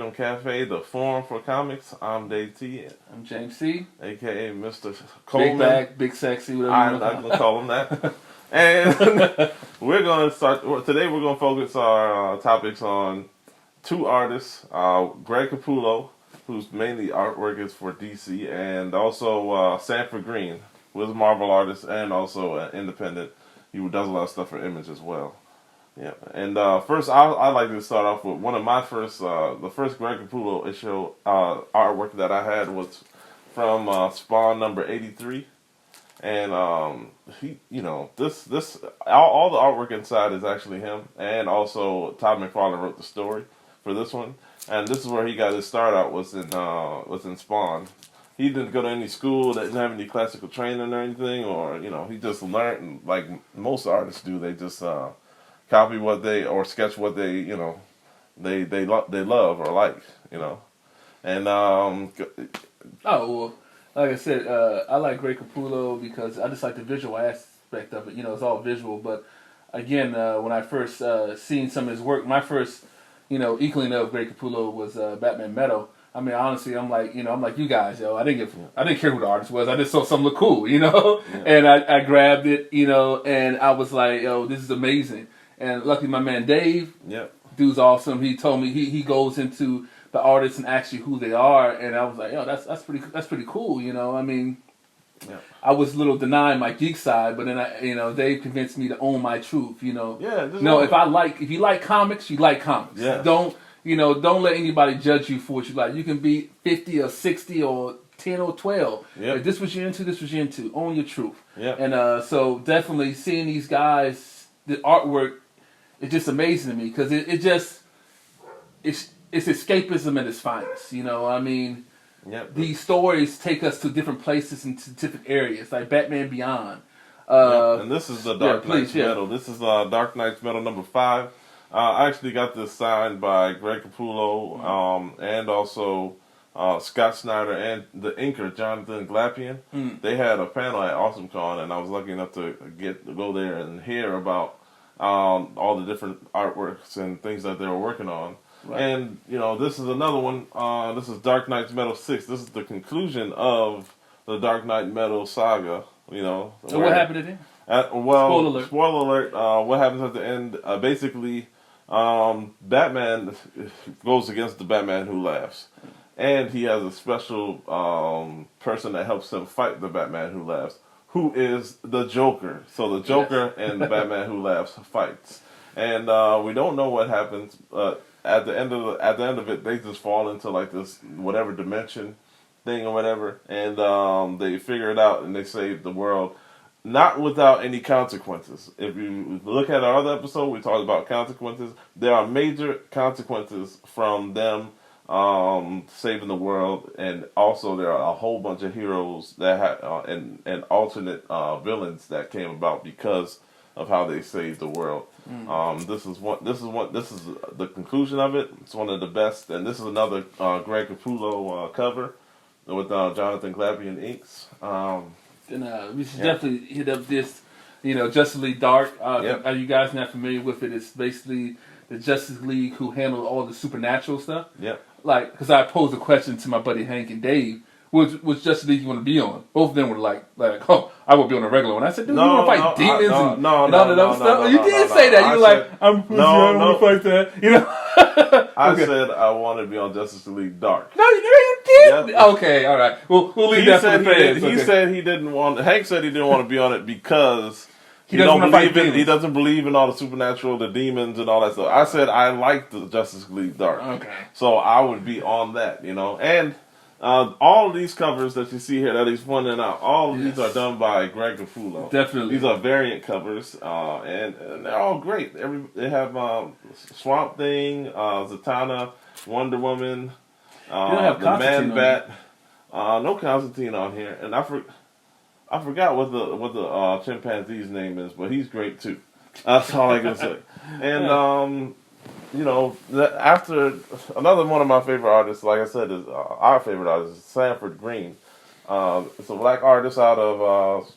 Freedom Cafe, the forum for comics. I'm Dave T. I'm James C. A.K.A. Mr. Coleman. Big bag, big sexy, whatever I'm not going to call him that. And we're going to start, today we're going to focus our topics on two artists, Greg Capullo, whose mainly artwork is for DC, and also Sanford Green, who is a Marvel artist and also an independent. He does a lot of stuff for Image as well. Yeah, and first I'd like to start off with one of my first, the first Greg Capullo issue artwork that I had was from Spawn number 83, and he, this all the artwork inside is actually him, and also Todd McFarlane wrote the story for this one, and this is where he got his start out was in Spawn. He didn't go to any school, didn't have any classical training or anything, or he just learned like most artists do. They just copy what they or sketch what they they love or like and well, like I said, I like Greg Capullo because I just like the visual aspect of it. It's all visual. But again, when I first seen some of his work, my first inkling of Greg Capullo was Batman Metal. I mean, honestly, I'm like you guys, I didn't care who the artist was. I just saw something look cool, Yeah. and I grabbed it, and I was like, this is amazing. And luckily, my man Dave, dude's awesome. He told me he goes into the artists and asks you who they are, and I was like, that's pretty cool. I mean, I was a little denying my geek side, but then Dave convinced me to own my truth. If you like comics, you like comics. Yes. Don't let anybody judge you for what you like. You can be 50 or 60 or 10 or 12. Yep. If this was you into. Own your truth. Yep. And so definitely seeing these guys, the artwork, it's just amazing to me because it's escapism at its finest. I mean, these stories take us to different places and to different areas, like Batman Beyond. And this is the Dark Knight's Metal. This is Dark Knight's Metal number 5. I actually got this signed by Greg Capullo and also Scott Snyder and the inker Jonathan Glapion. They had a panel at AwesomeCon, and I was lucky enough to go there and hear about all the different artworks and things that they were working on. Right. And, this is another one. This is Dark Knight's Metal 6. This is the conclusion of the Dark Knight Metal saga, So what happened at the end? Spoiler alert. What happens at the end, basically, Batman goes against the Batman Who Laughs. And he has a special person that helps him fight the Batman Who Laughs, who is the Joker. So the Joker and the Batman Who Laughs fights. And we don't know what happens, but at the end of it, they just fall into like this whatever dimension thing or whatever, and they figure it out and they save the world, not without any consequences. If you look at our other episode, we talked about consequences. There are major consequences from them saving the world, and also there are a whole bunch of heroes that and alternate villains that came about because of how they saved the world. This is the conclusion of it. It's one of the best, and this is another Greg Capullo cover with Jonathan Glapion inks. And we should definitely hit up this, Justice League Dark. Are you guys not familiar with it? It's basically the Justice League who handle all the supernatural stuff. Yep. Like, because I posed a question to my buddy Hank and Dave. Which Justice League you want to be on? Both of them were like, I will be on a regular one. I said, dude, you want to fight demons and all that other stuff? You did say that. You were like, I'm pussy, I don't want to fight that. I said I wanted to be on Justice League Dark. No, you did. Yep. Okay, all right. We'll leave that for the fans. He said he didn't want. Hank said he didn't want to be on it because he doesn't believe in all the supernatural, the demons, and all that stuff. I said I like the Justice League Dark. Okay. So I would be on that, and. All of these covers that you see here that he's pointing out, all of these are done by Greg Capullo. Definitely. These are variant covers, and they're all great. They have Swamp Thing, Zatanna, Wonder Woman, the Man Bat. No Constantine on here, and I forgot what the chimpanzee's name is, but he's great too. That's all I can say. And after another one of my favorite artists, like I said, is our favorite artist, is Sanford Green. It's a black artist out of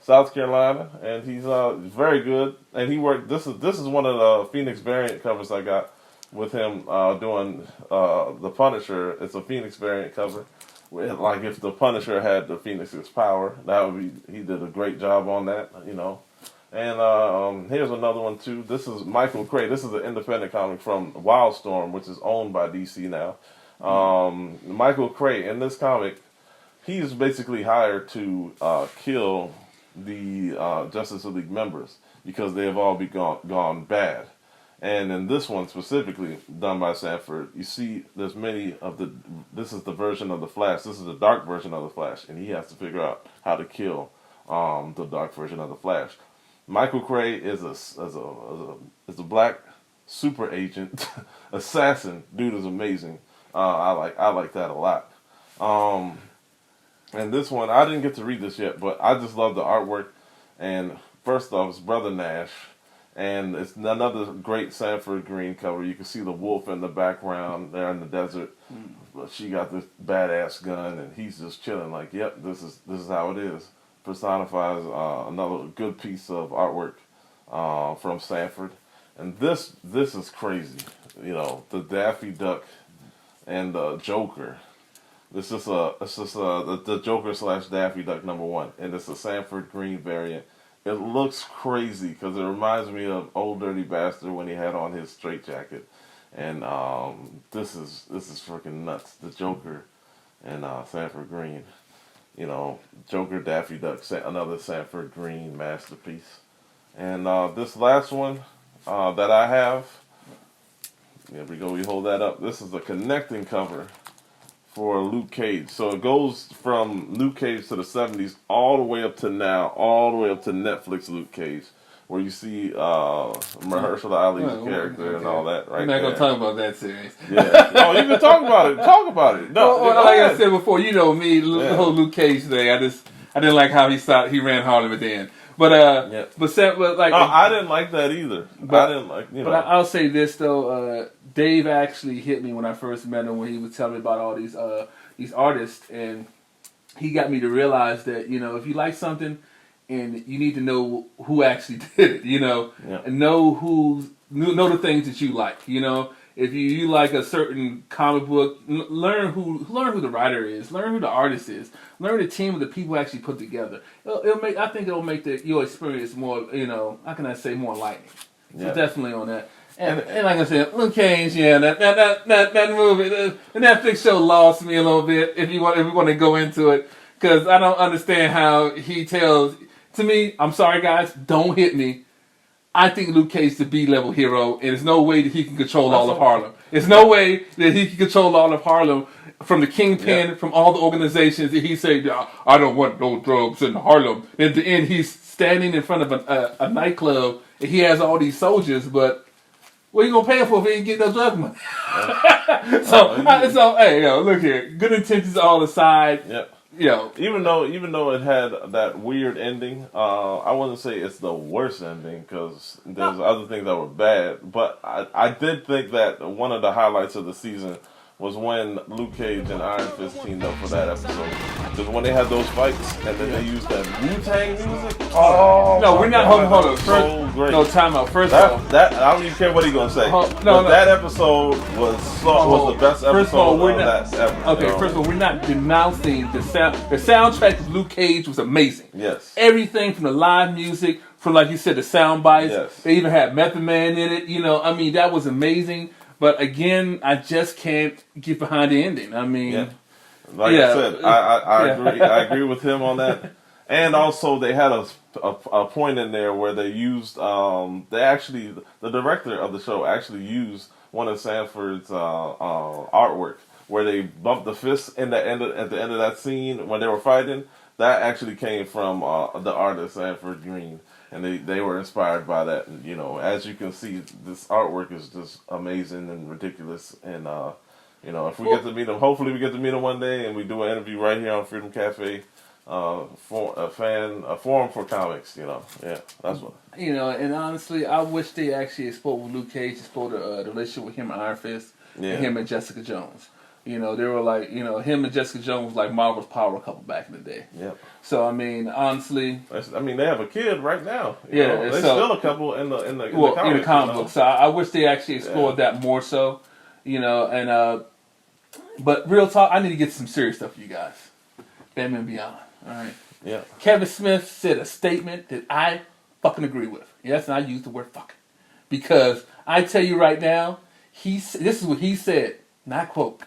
South Carolina, and he's very good. And he worked. This is one of the Phoenix variant covers I got. with him doing the Punisher. It's a Phoenix variant cover. Like if the Punisher had the Phoenix's power, that would be. He did a great job on that, you know. And here's another one too. This is Michael Cray. This is an independent comic from Wildstorm, which is owned by DC now. Michael Cray in this comic, he's basically hired to kill the Justice League members because they have all gone bad. And in this one specifically, done by Sanford, you see there's many of the. This is the version of the Flash. This is the dark version of the Flash, and he has to figure out how to kill the dark version of the Flash. Michael Cray is a black super agent assassin. Dude is amazing. I like that a lot. And this one, I didn't get to read this yet, but I just love the artwork. And first off, it's Brother Nash. And it's another great Sanford Green cover. You can see the wolf in the background there in the desert. But she got this badass gun, and he's just chilling like, yep, this is how it is. Personifies another good piece of artwork from Sanford. And this is crazy. You know, the Daffy Duck and the Joker. It's just the Joker / Daffy Duck #1, and it's a Sanford Green variant. It looks crazy because it reminds me of Old Dirty Bastard when he had on his straitjacket, and this is freaking nuts. The Joker and Sanford Green, you know, Joker Daffy Duck, another Sanford Green masterpiece, and this last one that I have. There we go. We hold that up. This is a connecting cover for Luke Cage. So it goes from Luke Cage to the 70s all the way up to now, all the way up to Netflix Luke Cage, where you see Mahershala Ali's character and all that. Right, I'm not going to talk about that series. Yeah. Oh, you can talk about it. Talk about it. No, like I said before, you know me, the whole Luke Cage thing. I didn't like how he ran Harlem at the end. But like I didn't like that either. But I didn't like, you know. But I'll say this though, Dave actually hit me when I first met him when he was telling me about all these artists, and he got me to realize that, you know, if you like something, and you need to know who actually did it, you know, and know the things that you like, you know. If you like a certain comic book, learn who the writer is, learn who the artist is, learn the team of the people actually put together. I think it'll make your experience more, you know, how can I say, more enlightening. So definitely on that. And like I said, Luke Cage, that movie, the Netflix show lost me a little bit. If we want to go into it, because I don't understand how he tells. To me, I'm sorry guys, don't hit me. I think Luke Cage is the B-level hero, and there's no way that he can control all of Harlem. There's no way that he can control all of Harlem from the Kingpin, from all the organizations that he said, I don't want no drugs in Harlem. And at the end, he's standing in front of a nightclub, and he has all these soldiers, but what are you going to pay him for if he ain't get no drug money? So, hey, look here. Good intentions all aside. Yep. Even though it had that weird ending, I wouldn't say it's the worst ending because there's other things that were bad. But I did think that one of the highlights of the season was when Luke Cage and Iron Fist teamed up for that episode. Because when they had those fights and then they used that Wu-Tang music. Oh, no, we're not. Hold on. So great. No, time out. First off, I don't even care what he's gonna say. That episode was the best episode of that ever. Okay, first of all, we're not denouncing the sound. The soundtrack of Luke Cage was amazing. Yes. Everything from the live music, from like you said, the sound bites. Yes. They even had Method Man in it. You know, I mean, that was amazing. But again, I just can't get behind the ending. I mean, I said, I agree. I agree with him on that. And also, they had a point in there where they used the director of the show actually used one of Sanford's artwork where they bumped the fist at the end of that scene when they were fighting. That actually came from the artist Sanford Green. And they were inspired by that. And, you know, as you can see, this artwork is just amazing and ridiculous. And, you know, if we get to meet him, hopefully we get to meet him one day and we do an interview right here on Freedom Cafe, a forum for comics, you know. Yeah, that's what. You know, and honestly, I wish they actually spoke with Luke Cage, spoke the relationship with him and Iron Fist, and him and Jessica Jones. You know, they were like, you know, him and Jessica Jones was like Marvel's power couple back in the day. Yep. So I mean, honestly, I mean, they have a kid right now. Yeah, They're still a couple in the comic book. So I wish they actually explored that more so. You know, and but real talk, I need to get some serious stuff for you guys. Batman Beyond. All right. Yeah. Kevin Smith said a statement that I fucking agree with. Yes, and I use the word fucking because I tell you right now, this is what he said. Not quote.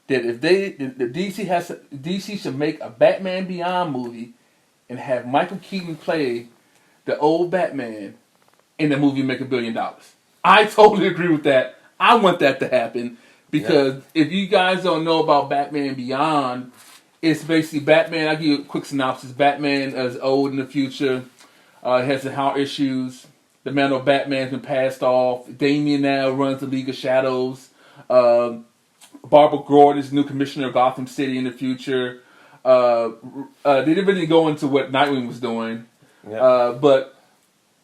That if DC should make a Batman Beyond movie and have Michael Keaton play the old Batman in the movie, make $1 billion. I totally agree with that. I want that to happen because if you guys don't know about Batman Beyond, it's basically Batman. I'll give you a quick synopsis. Batman is old in the future, has some health issues. The man of Batman's been passed off. Damian now runs the League of Shadows. Barbara Gordon is new commissioner of Gotham City in the future. They didn't really go into what Nightwing was doing. Yeah. But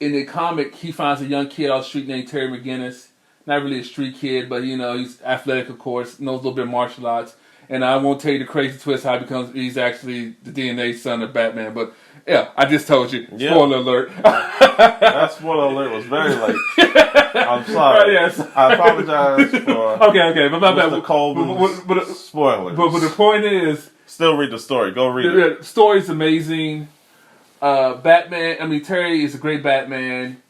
in the comic, he finds a young kid off the street named Terry McGinnis. Not really a street kid, but, you know, he's athletic, of course, knows a little bit of martial arts. And I won't tell you the crazy twist how he's actually the DNA son of Batman. But, yeah, I just told you. Yeah. Spoiler alert. That spoiler alert was very late. I'm sorry. Yes. I apologize for okay, but my bad. Spoilers. But the point is... Still read the story. Go read it. The story's amazing. Terry is a great Batman.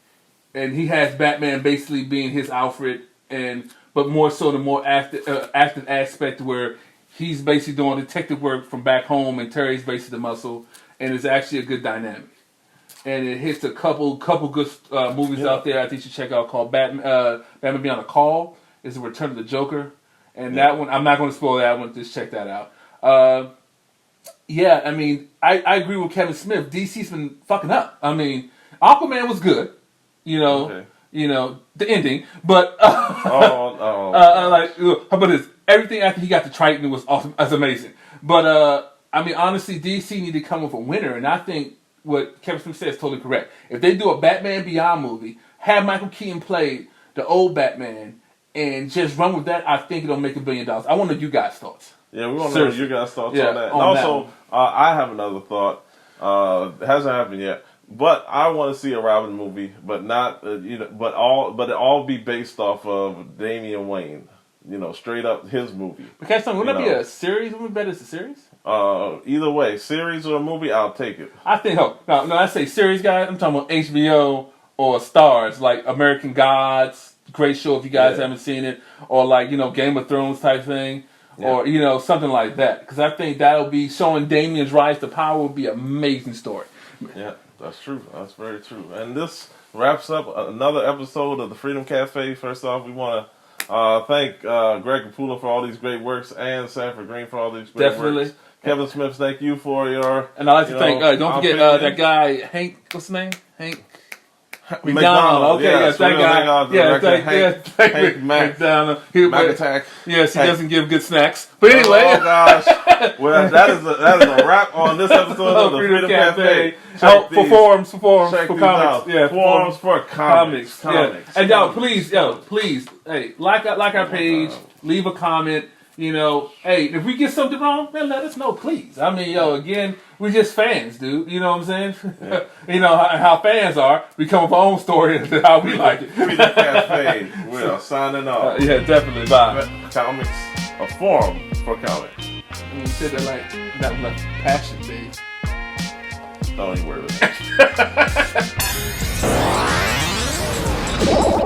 And he has Batman basically being his Alfred. But more so the more active aspect where he's basically doing detective work from back home and Terry's basically the muscle. And it's actually a good dynamic. And it hits a couple good movies out there I think you should check out called Batman Beyond a Call. It's the Return of the Joker. And that one, I'm not going to spoil that one. Just check that out. I agree with Kevin Smith. DC's been fucking up. I mean, Aquaman was good. You know, the ending. But how about this? Everything after he got to Triton was awesome. That's amazing. But honestly, DC need to come with a winner, and I think what Kevin Smith said is totally correct. If they do a Batman Beyond movie, have Michael Keaton play the old Batman, and just run with that, I think it'll make $1 billion. I want to know you guys' thoughts. Yeah, we want to know your guys' thoughts on that. And also, I have another thought. It hasn't happened yet. But I want to see a Robin movie, but not but it all be based off of Damian Wayne, straight up his movie. Okay, so wouldn't that be a series? Wouldn't it be better as a series? Either way, series or a movie, I'll take it. I think I say series, guys. I'm talking about HBO or Stars, like American Gods, great show if you guys haven't seen it, or like Game of Thrones type thing, or something like that. Because I think that'll be showing Damian's rise to power would be an amazing story. Yeah. That's true. That's very true. And this wraps up another episode of the Freedom Cafe. First off, we want to thank Greg Capullo for all these great works and Sanford Green for all these great works. Kevin Smith, thank you for your... And I'd like to thank... don't forget that guy, Hank... What's his name? Hank... McDonald. Okay, yes, that guy. Hank McDonald. Mac Attack. Yes, he doesn't give good snacks. But anyway. Oh, gosh. Well, that is a wrap on this episode of the Freedom Cafe. For forums, for comics. Yeah, forums for comics. And y'all, please, hey, like our page, leave a comment. Hey, if we get something wrong, man, let us know, please. I mean, again, we're just fans, dude. You know what I'm saying? Yeah. How fans are. We come up with our own story and how we like it. Freedom Cafe. We are signing off. Yeah, definitely. Bye. Comics, a forum for comics. You said that like passion, babe. Don't even worry about it.